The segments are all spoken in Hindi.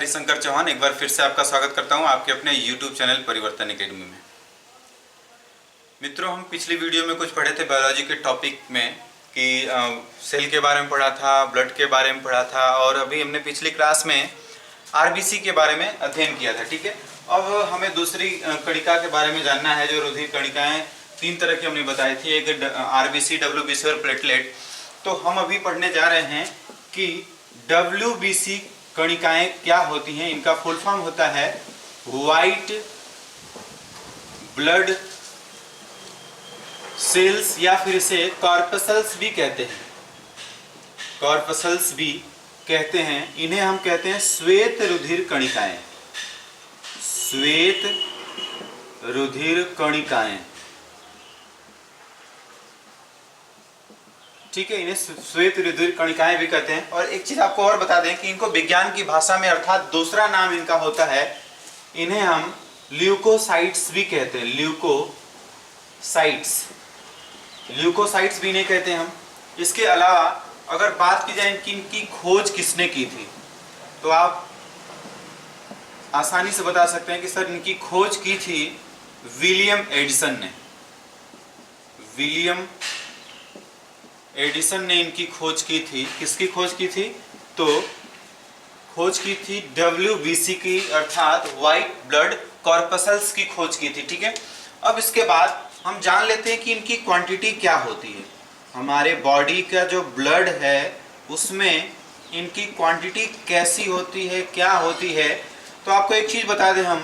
हरिशंकर चौहान एक बार फिर से आपका स्वागत करता हूं आपके अपने YouTube चैनल परिवर्तन एकेडमी में। मित्रों, हम पिछली वीडियो में कुछ पढ़े थे बायोलॉजी के टॉपिक में कि सेल के बारे में पढ़ा था, ब्लड के बारे में पढ़ा था और अभी हमने पिछली क्लास में आरबीसी के बारे में अध्ययन किया था। ठीक है, अब हमें दूसरी कणिका के बारे में जानना है। जो रुधिर कणिकाएँ 3 तरह की हमने बताई थी, एक आरबीसी, डब्ल्यूबीसी और प्लेटलेट। तो हम अभी पढ़ने जा रहे हैं कि डब्ल्यूबीसी कणिकाएं क्या होती हैं। इनका फुल फॉर्म होता है व्हाइट ब्लड सेल्स या फिर इसे कॉर्पसल्स भी कहते हैं। कॉर्पसल्स भी कहते हैं। इन्हें हम कहते हैं श्वेत रुधिर कणिकाएं। श्वेत रुधिर कणिकाएं, ठीक है, इन्हें श्वेत रुधिर कणिकाएं भी कहते हैं। और एक चीज आपको और बता दें कि इनको विज्ञान की भाषा में अर्थात दूसरा नाम इनका होता है, इन्हें हम ल्यूकोसाइट्स भी कहते हैं। ल्यूकोसाइट्स, ल्यूकोसाइट्स भी इन्हें कहते हैं हम। इसके अलावा अगर बात की जाए कि इनकी खोज किसने की थी, तो आप आसानी से बता सकते हैं कि सर इनकी खोज की थी विलियम एडिसन ने। विलियम एडिसन ने इनकी खोज की थी। किसकी खोज की थी? तो खोज की थी डब्ल्यूबीसी की, अर्थात व्हाइट ब्लड कॉर्पसल्स की खोज की थी। ठीक है, अब इसके बाद हम जान लेते हैं कि इनकी क्वांटिटी क्या होती है। हमारे बॉडी का जो ब्लड है उसमें इनकी क्वांटिटी कैसी होती है, क्या होती है। तो आपको एक चीज बता दें हम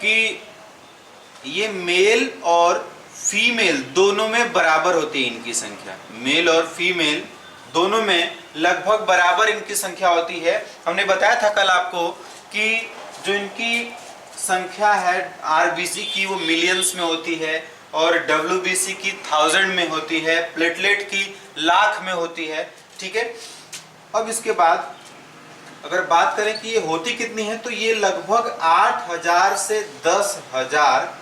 कि ये मेल और फीमेल दोनों में बराबर होती है इनकी संख्या। मेल और फीमेल दोनों में लगभग बराबर इनकी संख्या होती है। हमने बताया था कल आपको कि जो इनकी संख्या है आरबीसी की वो मिलियंस में होती है और डब्ल्यूबीसी की 1000 में होती है, प्लेटलेट की लाख में होती है। ठीक है, अब इसके बाद अगर बात करें कि ये होती कितनी है, तो ये लगभग 8000 से 10000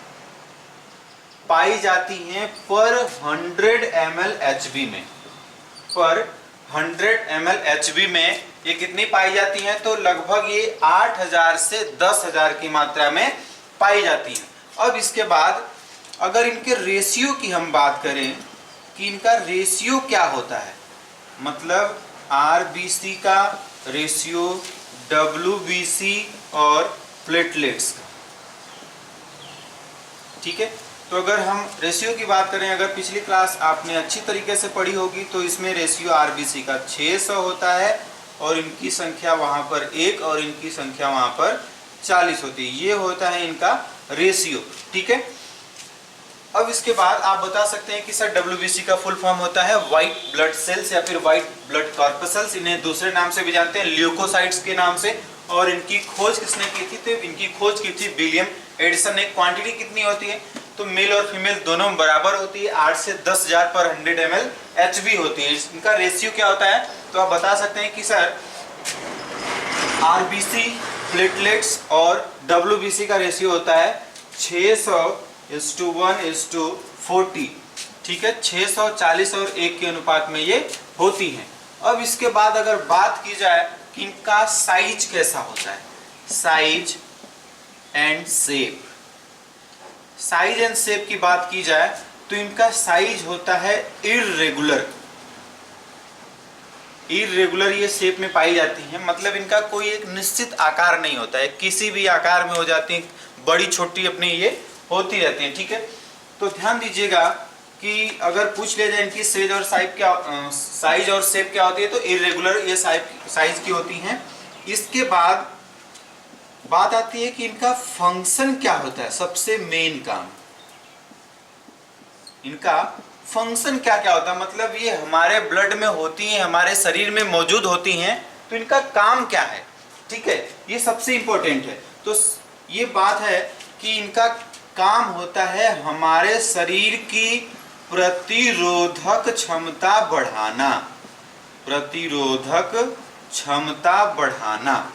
पाई जाती हैं पर 100 ml HB में। पर 100 ml HB में ये कितनी पाई जाती हैं? तो लगभग ये 8000 से 10000 की मात्रा में पाई जाती हैं। अब इसके बाद अगर इनके रेशियो की हम बात करें कि इनका रेशियो क्या होता है, मतलब आरबीसी का रेशियो डब्ल्यूबीसी और प्लेटलेट्स का। ठीक है, तो अगर हम रेशियो की बात करें, अगर पिछली क्लास आपने अच्छी तरीके से पढ़ी होगी तो इसमें रेशियो आरबीसी का 600 होता है और इनकी संख्या वहां पर 1 और इनकी संख्या वहां पर 40 होती है। ये होता है इनका रेशियो। ठीक है, अब इसके बाद आप बता सकते हैं कि सर डब्ल्यूबीसी का फुल फॉर्म होता है व्हाइट ब्लड सेल्स या फिर व्हाइट ब्लड कॉर्पसल्स। इन्हें दूसरे नाम से भी जानते हैं, ल्यूकोसाइट्स के नाम से। और इनकी खोज किसने की थी? तो इनकी खोज की थी विलियम एडिसन ने। क्वांटिटी कितनी होती है? तो मेल और फीमेल दोनों बराबर होती है, 8 से 10000 पर 100 ml HB होती है। इनका रेशियो क्या होता है? तो आप बता सकते हैं कि सर आरबीसी, प्लेटलेट्स और डब्ल्यूबीसी का रेशियो होता है 600:1:40। ठीक है, 640 और 1 के अनुपात में ये होती हैं। अब इसके बाद अगर बात की जाए कि इनका साइज कैसा होता है, size and shape. Size and shape की बात की जाए तो इनका साइज होता है इर्रेगुलर। इर्रेगुलर ये शेप में पाई जाती हैं, मतलब इनका कोई एक निश्चित आकार नहीं होता है, किसी भी आकार में हो जाती हैं, बड़ी छोटी अपनी ये होती रहती हैं। ठीक है, तो ध्यान दीजिएगा कि अगर पूछ लिया जाए इनकी साइज और साइज और शेप क्या होती है, तो इर्रेगुलर ये साइज की होती हैं। इसके बाद बात आती है कि इनका फंक्शन क्या होता है। सबसे मेन काम, इनका फंक्शन क्या क्या होता है, मतलब ये हमारे ब्लड में होती हैं, हमारे शरीर में मौजूद होती हैं, तो इनका काम क्या है। ठीक है, ये सबसे इंपॉर्टेंट है। तो ये बात है कि इनका काम होता है हमारे शरीर की प्रतिरोधक क्षमता बढ़ाना। प्रतिरोधक क्षमता बढ़ाना।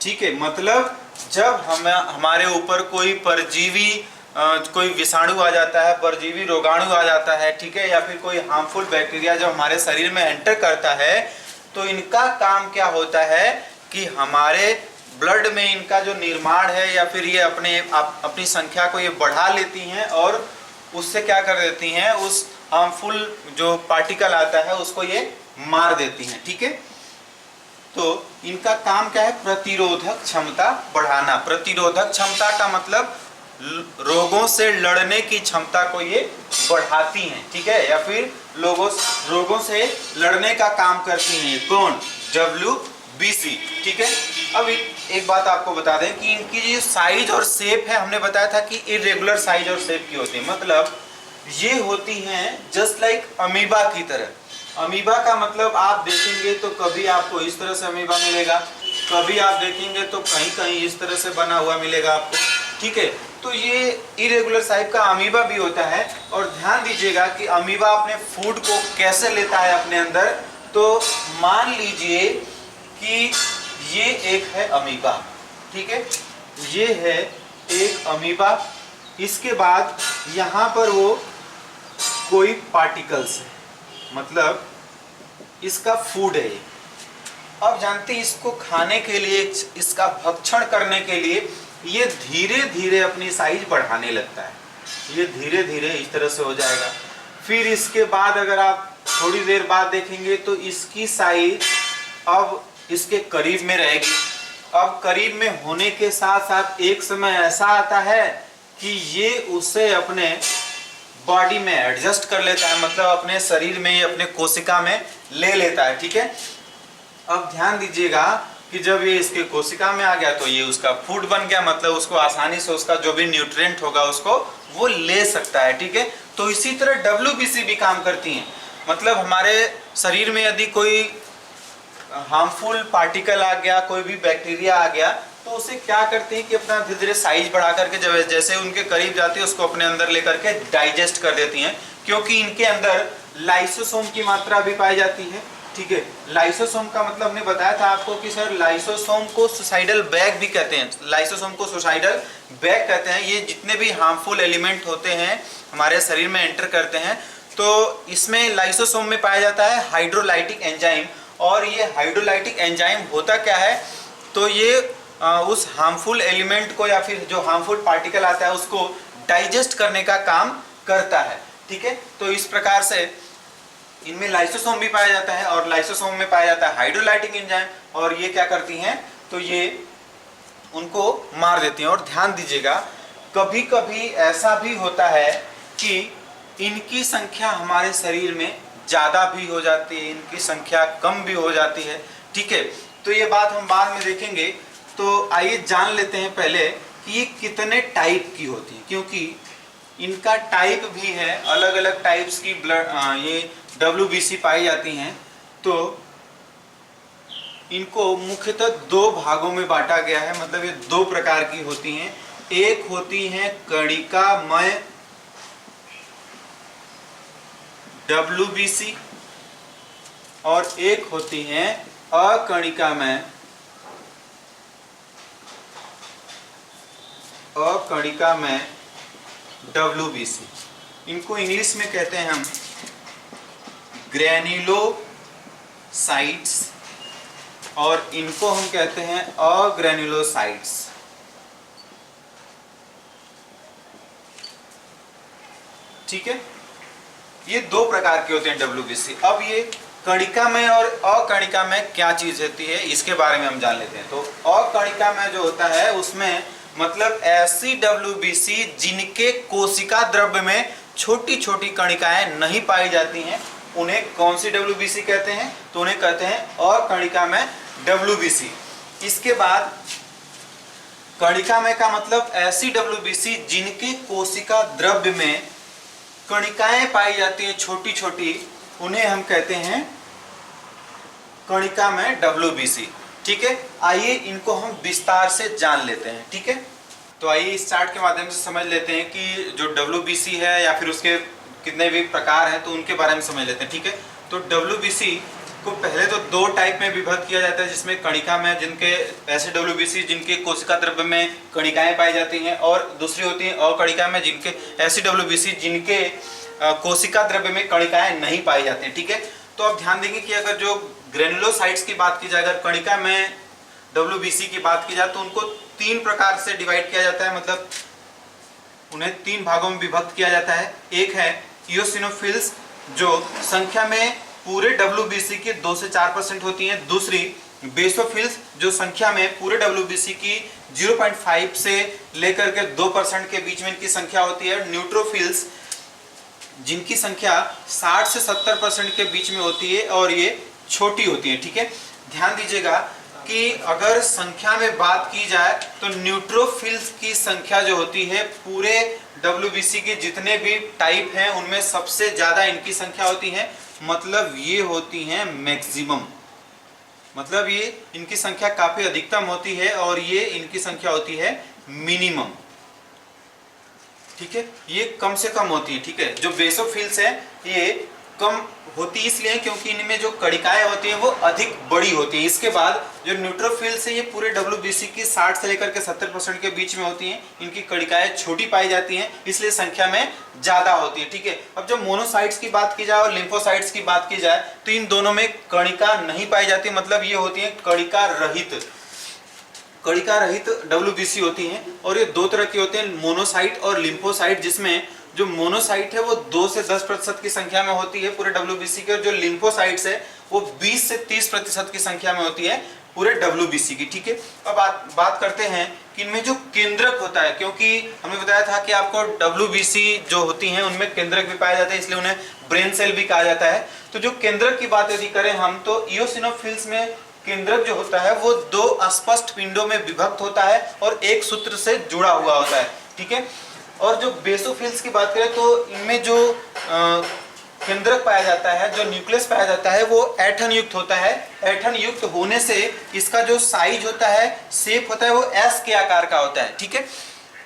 ठीक है, मतलब जब हमारे ऊपर कोई परजीवी, कोई विषाणु आ जाता है, परजीवी रोगाणु आ जाता है, ठीक है, या फिर कोई हार्मफुल बैक्टीरिया जब हमारे शरीर में एंटर करता है, तो इनका काम क्या होता है कि हमारे ब्लड में इनका जो निर्माण है या फिर ये अपनी संख्या को ये बढ़ा लेती हैं और उससे क्या कर देती हैं, उस हार्मफुल जो पार्टिकल आता है उसको ये मार देती हैं। ठीक है, तो इनका काम क्या है, प्रतिरोधक क्षमता बढ़ाना। प्रतिरोधक क्षमता का मतलब रोगों से लड़ने की क्षमता को ये बढ़ाती हैं। ठीक है, या फिर रोगों से लड़ने का काम करती हैं। कौन? WBC। ठीक है, अब एक बात आपको बता दें कि इनकी जो साइज और शेप है, हमने बताया था कि इरेगुलर साइज और शेप की होती है, मतलब ये होती हैं जस्ट लाइक अमीबा की तरह। अमीबा का मतलब आप देखेंगे तो कभी आपको इस तरह से अमीबा मिलेगा, कभी आप देखेंगे तो कहीं कहीं इस तरह से बना हुआ मिलेगा आपको। ठीक है, तो ये इरेगुलर टाइप का अमीबा भी होता है। और ध्यान दीजिएगा कि अमीबा अपने फूड को कैसे लेता है अपने अंदर। तो मान लीजिए कि ये एक है अमीबा। ठीक है, ये है एक अमीबा। इसके बाद यहाँ पर वो कोई पार्टिकल्स है, मतलब इसका फूड है ये। अब जानते हैं इसको खाने के लिए, इसका भक्षण करने के लिए ये धीरे धीरे अपनी साइज बढ़ाने लगता है। ये धीरे धीरे इस तरह से हो जाएगा। फिर इसके बाद अगर आप थोड़ी देर बाद देखेंगे तो इसकी साइज अब इसके करीब में रहेगी। अब करीब में होने के साथ साथ एक समय ऐसा आता है कि ये उसे अपने बॉडी में एडजस्ट कर लेता है, मतलब अपने शरीर में, अपने कोशिका में ले लेता है। ठीक है, अब ध्यान दीजिएगा कि जब ये इसके कोशिका में आ गया तो ये उसका फूड बन गया, मतलब उसको आसानी से उसका जो भी न्यूट्रिएंट होगा उसको वो ले सकता है। ठीक है, तो इसी तरह WBC भी काम करती हैं। मतलब हमारे शरीर में यदि कोई हार्मफुल पार्टिकल आ गया, कोई भी बैक्टीरिया आ गया, तो उसे क्या करते हैं कि अपना धीरे धीरे साइज बढ़ा करके जब जैसे उनके करीब जाती है उसको अपने अंदर लेकर के डाइजेस्ट कर देती हैं, क्योंकि इनके अंदर लाइसोसोम की मात्रा भी पाई जाती है। ठीक है, लाइसोसोम का मतलब हमने बताया था आपको कि सर लाइसोसोम को सुसाइडल बैग भी कहते हैं। लाइसोसोम को सुसाइडल बैग कहते हैं। ये जितने भी हार्मफुल एलिमेंट होते हैं हमारे शरीर में एंटर करते हैं, तो इसमें लाइसोसोम में पाया जाता है हाइड्रोलाइटिक एंजाइम। और ये हाइड्रोलाइटिक एंजाइम होता क्या है, तो ये उस हार्मफुल एलिमेंट को या फिर जो हार्मफुल पार्टिकल आता है उसको डाइजेस्ट करने का काम करता है। ठीक है, तो इस प्रकार से इनमें लाइसोसोम भी पाया जाता है और लाइसोसोम में पाया जाता है हाइड्रोलाइटिक एंजाइम, और ये क्या करती हैं, तो ये उनको मार देती हैं। और ध्यान दीजिएगा कभी कभी ऐसा भी होता है कि इनकी संख्या हमारे शरीर में ज़्यादा भी हो जाती है, इनकी संख्या कम भी हो जाती है। ठीक है, तो ये बात हम बाद में देखेंगे। तो आइए जान लेते हैं पहले कि ये कितने टाइप की होती है, क्योंकि इनका टाइप भी है, अलग अलग टाइप्स की ये WBC पाई जाती हैं। तो इनको मुख्यतः दो भागों में बांटा गया है, मतलब ये दो प्रकार की होती हैं। एक होती हैं कणिकामय WBC और एक होती हैं अकणिकामय WBC। इनको इंग्लिश में कहते हैं हम ग्रैन्युलोसाइट्स और इनको हम कहते हैं अग्रैन्युलोसाइट्स। ठीक है, ये दो प्रकार के होते हैं WBC। अब ये कणिकामय और अकणिकामय क्या चीज होती है इसके बारे में हम जान लेते हैं। तो अकणिकामय जो होता है उसमें मतलब ऐसी WBC जिनके कोशिका द्रव्य में छोटी छोटी कणिकाएं नहीं पाई जाती हैं, उन्हें कौन सी WBC कहते हैं, तो उन्हें कहते हैं अकणिकामय WBC। इसके बाद कणिकामय का मतलब ऐसी WBC जिनके कोशिका द्रव्य में कणिकाएं पाई जाती हैं छोटी छोटी, उन्हें हम कहते हैं कणिकामय WBC। ठीक है, आइए इनको हम विस्तार से जान लेते हैं। ठीक है, तो आइए इस चार्ट के माध्यम से समझ लेते हैं कि जो WBC है या फिर उसके कितने भी प्रकार हैं तो उनके बारे में समझ लेते हैं। ठीक है, तो WBC को पहले तो दो टाइप में विभक्त किया जाता है, जिसमें कणिकामय जिनके ऐसे WBC जिनके कोशिका द्रव्य में कणिकाएं पाई जाती हैं, और दूसरी होती है अकणिकामय जिनके ऐसी WBC जिनके कोशिका द्रव्य में कणिकाएं नहीं पाई जाती हैं। ठीक है, तो अब ध्यान देंगे कि अगर जो ग्रेनुलोसाइट्स की बात की जाए, अगर कणिका में WBC की बात की जाए तो उनको 3 प्रकार से डिवाइड किया जाता है, मतलब उन्हें 3 भागों में विभक्त किया जाता है। एक है इयोसिनोफिल्स जो संख्या में पूरे WBC के 2 से 4% होती हैं। दूसरी बेसोफिल्स जो संख्या में पूरे WBC की 0.5 से लेकर के 2% के बीच में इनकी संख्या होती है। न्यूट्रोफिल्स जिनकी संख्या 60 से 70% के बीच में होती है और ये छोटी होती है। ठीक है, ध्यान दीजिएगा कि अगर संख्या में बात की जाए तो न्यूट्रोफिल्स की संख्या जो होती है पूरे WBC के जितने भी टाइप हैं उनमें सबसे ज्यादा इनकी संख्या होती है, मतलब ये होती हैं मैक्सिमम, मतलब ये इनकी संख्या काफी अधिकतम होती है और ये इनकी संख्या होती है मिनिमम। ठीक है, ये कम से कम होती है। ठीक है, जो बेसोफिल्स है ये कम होती इसलिए क्योंकि इनमें जो कणिकाएं होती हैं वो अधिक बड़ी होती हैं। इसके बाद जो न्यूट्रोफिल्स है ये पूरे WBC की 60 से लेकर के 70% के बीच में होती हैं, इनकी कणिकाएं छोटी पाई जाती हैं इसलिए संख्या में ज्यादा होती है। ठीक है, अब जब मोनोसाइट्स की बात की जाए और लिम्फोसाइट्स की बात की जाए तो इन दोनों में कणिका नहीं पाई जाती, मतलब ये होती है कणिका रहित WBC होती हैं। और ये 2 तरह के होते हैं, मोनोसाइट और लिम्फोसाइट, जिसमें जो मोनोसाइट है वो 2 से 10% की संख्या में होती है पूरे WBC के, और जो लिम्फोसाइट्स है वो 20 से 30% की संख्या में होती है पूरे WBC की। ठीक है, अब बात करते हैं कि इनमें जो केंद्रक होता है, क्योंकि हमें बताया था कि आपको WBC जो होती हैं उनमें केंद्रक भी पाया जाता है इसलिए उन्हें ब्रेन सेल भी कहा जाता है। तो जो केंद्रक की बात यदि करें हम तो इयोसिनोफिल्स में केंद्रक जो होता है वो 2 अस्पष्ट पिंडों में विभक्त होता है और एक सूत्र से जुड़ा हुआ होता है। ठीक है, और जो बेसोफिल्स की बात करें तो इनमें जो केंद्रक पाया जाता है, जो न्यूक्लियस पाया जाता है वो ऐंठन युक्त होता है। ऐंठन युक्त होने से इसका जो साइज होता है, शेप होता है वो S के आकार का होता है। ठीक है,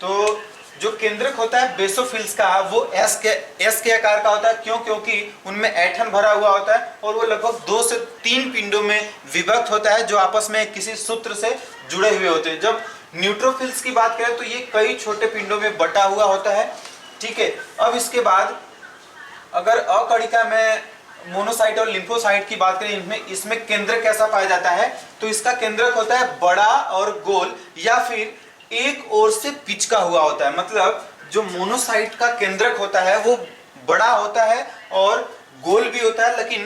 तो जो केंद्रक होता है बेसोफिल्स का वो एस के आकार का होता है। क्यों? क्योंकि उनमें ऐंठन भरा हुआ होता है और वो लगभग 2 से 3 पिंडों में विभक्त होता है जो आपस में किसी सूत्र से जुड़े हुए होते हैं। जब न्यूट्रोफिल्स की बात करें तो ये कई छोटे पिंडों में बटा हुआ होता है। ठीक है, अब इसके बाद अगर अकणिका में मोनोसाइट और लिम्फोसाइट की बात करें, इसमें केंद्रक कैसा पाया जाता है तो इसका केंद्रक होता है बड़ा और गोल या फिर एक ओर से पिचका हुआ होता है। मतलब जो मोनोसाइट का केंद्रक होता है वो बड़ा होता है और गोल भी होता है लेकिन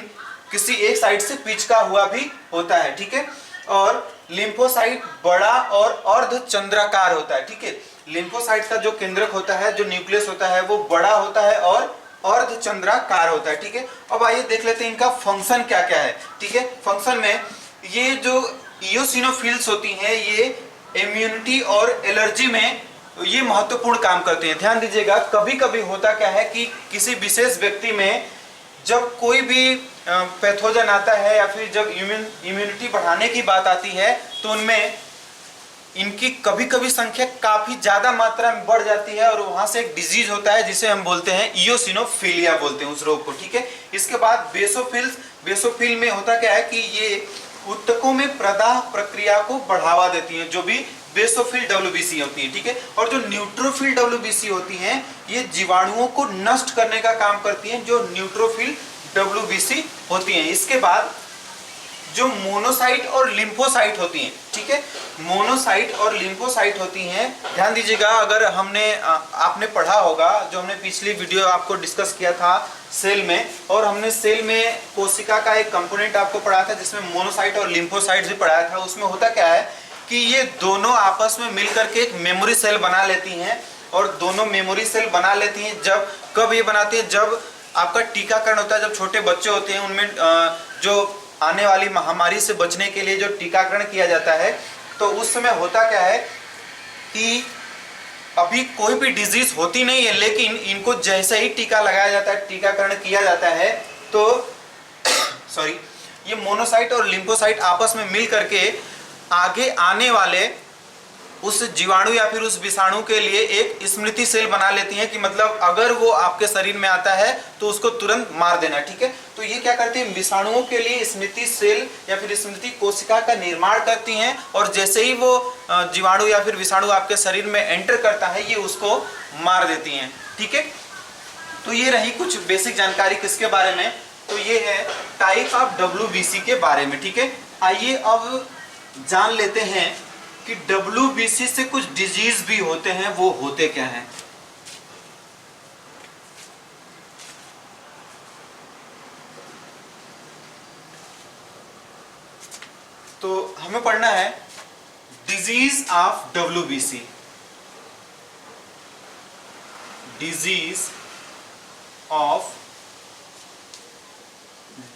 किसी एक साइड से पिचका हुआ भी होता है। ठीक है, और लिम्फोसाइट बड़ा और अर्धचंद्राकार होता है। ठीक है, लिम्फोसाइट का जो केंद्रक होता है, जो न्यूक्लियस होता है वो बड़ा होता है और अर्धचंद्राकार होता है। ठीक है, अब आइए देख लेते हैं इनका फंक्शन क्या क्या है। ठीक है, फंक्शन में ये जो इयोसिनोफिल्स होती हैं ये इम्यूनिटी और एलर्जी में ये महत्वपूर्ण काम करते हैं। ध्यान दीजिएगा, कभी कभी होता क्या है कि किसी विशेष व्यक्ति में जब कोई भी पैथोजन आता है या फिर जब इम्यूनिटी बढ़ाने की बात आती है तो उनमें इनकी कभी कभी संख्या काफी ज्यादा मात्रा में बढ़ जाती है और वहां से एक डिजीज होता है जिसे हम बोलते हैं इयोसिनोफिलिया बोलते हैं उस रोग को। ठीक है, इसके बाद बेसोफिल में होता क्या है कि ये ऊतकों में प्रदाह प्रक्रिया को बढ़ावा देती हैं, जो भी बेसोफिल WBC होती है। ठीक है, और जो न्यूट्रोफिल WBC होती हैं ये जीवाणुओं को नष्ट करने का काम करती हैं, जो न्यूट्रोफिल WBC होती हैं। इसके बाद जो मोनोसाइट और लिम्फोसाइट होती हैं, ठीक है, मोनोसाइट और लिम्फोसाइट होती हैं। ध्यान दीजिएगा, अगर आपने पढ़ा होगा, जो हमने पिछली वीडियो आपको डिस्कस किया था सेल में, और हमने सेल में कोशिका का एक कंपोनेंट आपको पढ़ाया था जिसमें मोनोसाइट और लिम्फोसाइट भी पढ़ाया था। उसमें होता क्या है कि ये दोनों आपस में मिलकर के एक मेमोरी सेल बना लेती हैं और दोनों मेमोरी सेल बना लेती हैं कब ये बनाती है, जब आपका टीकाकरण होता है। जब छोटे बच्चे होते हैं उनमें जो आने वाली महामारी से बचने के लिए जो टीकाकरण किया जाता है तो उस समय होता क्या है कि अभी कोई भी डिजीज होती नहीं है लेकिन इनको जैसे ही टीका लगाया जाता है, टीकाकरण किया जाता है तो ये मोनोसाइट और लिम्फोसाइट आपस में मिल करके आगे आने वाले उस जीवाणु या फिर उस विषाणु के लिए एक स्मृति सेल बना लेती हैं कि मतलब अगर वो आपके शरीर में आता है तो उसको तुरंत मार देना। ठीक है, तो ये क्या करती है, विषाणुओं के लिए स्मृति सेल या फिर स्मृति कोशिका का निर्माण करती हैं और जैसे ही वो जीवाणु या फिर विषाणु आपके शरीर में एंटर करता है ये उसको मार देती हैं। ठीक है, तो ये रही कुछ बेसिक जानकारी किसके बारे में, तो ये है टाइप ऑफ WBC के बारे में, ठीक है। आइए अब जान लेते हैं कि WBC से कुछ डिजीज भी होते हैं, वो होते क्या हैं। तो हमें पढ़ना है disease of WBC, disease of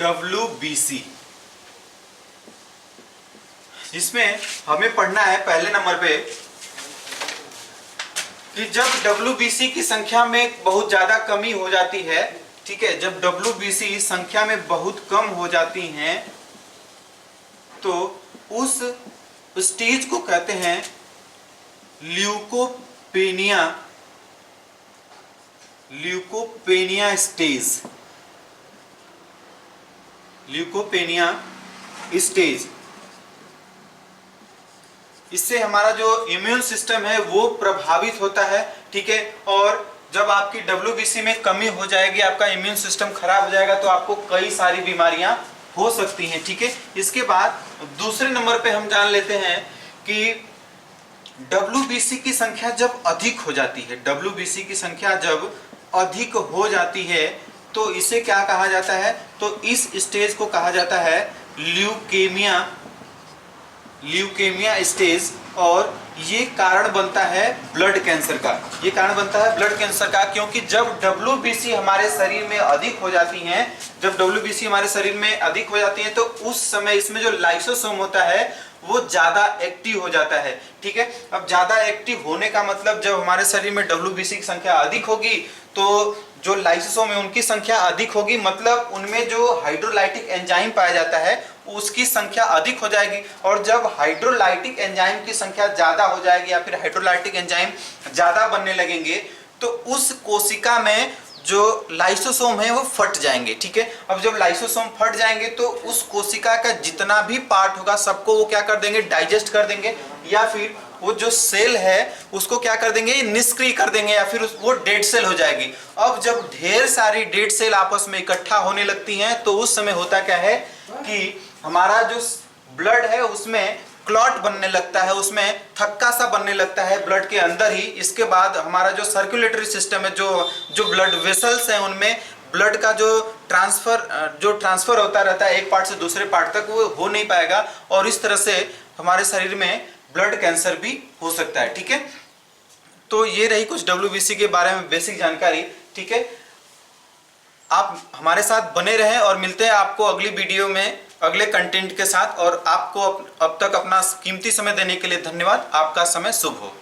WBC, जिसमें हमें पढ़ना है पहले नंबर पे कि जब WBC की संख्या में बहुत ज्यादा कमी हो जाती है, ठीक है, जब WBC संख्या में बहुत कम हो जाती हैं तो उस स्टेज को कहते हैं leukopenia, leukopenia stage, leukopenia stage. इससे हमारा जो इम्यून सिस्टम है वो प्रभावित होता है, ठीक है। और जब आपकी WBC में कमी हो जाएगी, आपका इम्यून सिस्टम खराब हो जाएगा, तो आपको कई सारी बीमारियां हो सकती हैं, ठीक है। इसके बाद दूसरे नंबर पे हम जान लेते हैं कि WBC की संख्या जब अधिक हो जाती है, WBC की संख्या जब अधिक हो जाती है तो इसे क्या कहा जाता है, तो इस स्टेज को कहा जाता है ल्यूकेमिया, ल्यूकेमिया स्टेज। और ये कारण बनता है ब्लड कैंसर का, ये कारण बनता है ब्लड कैंसर का, क्योंकि जब WBC हमारे शरीर में अधिक हो जाती हैं, जब WBC हमारे शरीर में अधिक हो जाती है तो उस समय इसमें जो लाइसोसोम होता है वो ज्यादा एक्टिव हो जाता है, ठीक है। अब ज्यादा एक्टिव होने का मतलब जब हमारे शरीर में WBC की संख्या अधिक होगी तो जो लाइसोसोम है उनकी संख्या अधिक होगी, मतलब उनमें जो हाइड्रोलाइटिक एंजाइम पाया जाता है उसकी संख्या अधिक हो जाएगी। और जब हाइड्रोलाइटिक एंजाइम की संख्या ज्यादा हो जाएगी या फिर हाइड्रोलाइटिक एंजाइम ज्यादा बनने लगेंगे तो उस कोशिका में जो लाइसोसोम है वो फट जाएंगे, ठीक है। अब जब लाइसोसोम फट जाएंगे तो उस कोशिका का जितना भी पार्ट होगा सबको वो क्या कर देंगे, डाइजेस्ट कर देंगे, या फिर वो जो सेल है उसको क्या कर देंगे, निष्क्रिय कर देंगे, या फिर वो डेड सेल हो जाएगी। अब जब ढेर सारी डेड सेल आपस में इकट्ठा होने लगती हैं तो उस समय होता क्या है कि हमारा जो ब्लड है उसमें क्लॉट बनने लगता है, उसमें थक्का सा बनने लगता है ब्लड के अंदर ही। इसके बाद हमारा जो सर्कुलेटरी सिस्टम है, जो ब्लड वेसल्स हैं, उनमें ब्लड का जो ट्रांसफर होता रहता है एक पार्ट से दूसरे पार्ट तक, वो हो नहीं पाएगा और इस तरह से हमारे शरीर में ब्लड कैंसर भी हो सकता है, ठीक है। तो ये रही कुछ WBC के बारे में बेसिक जानकारी, ठीक है। आप हमारे साथ बने रहें और मिलते हैं आपको अगली वीडियो में अगले कंटेंट के साथ। और आपको अब तक अपना कीमती समय देने के लिए धन्यवाद। आपका समय शुभ हो।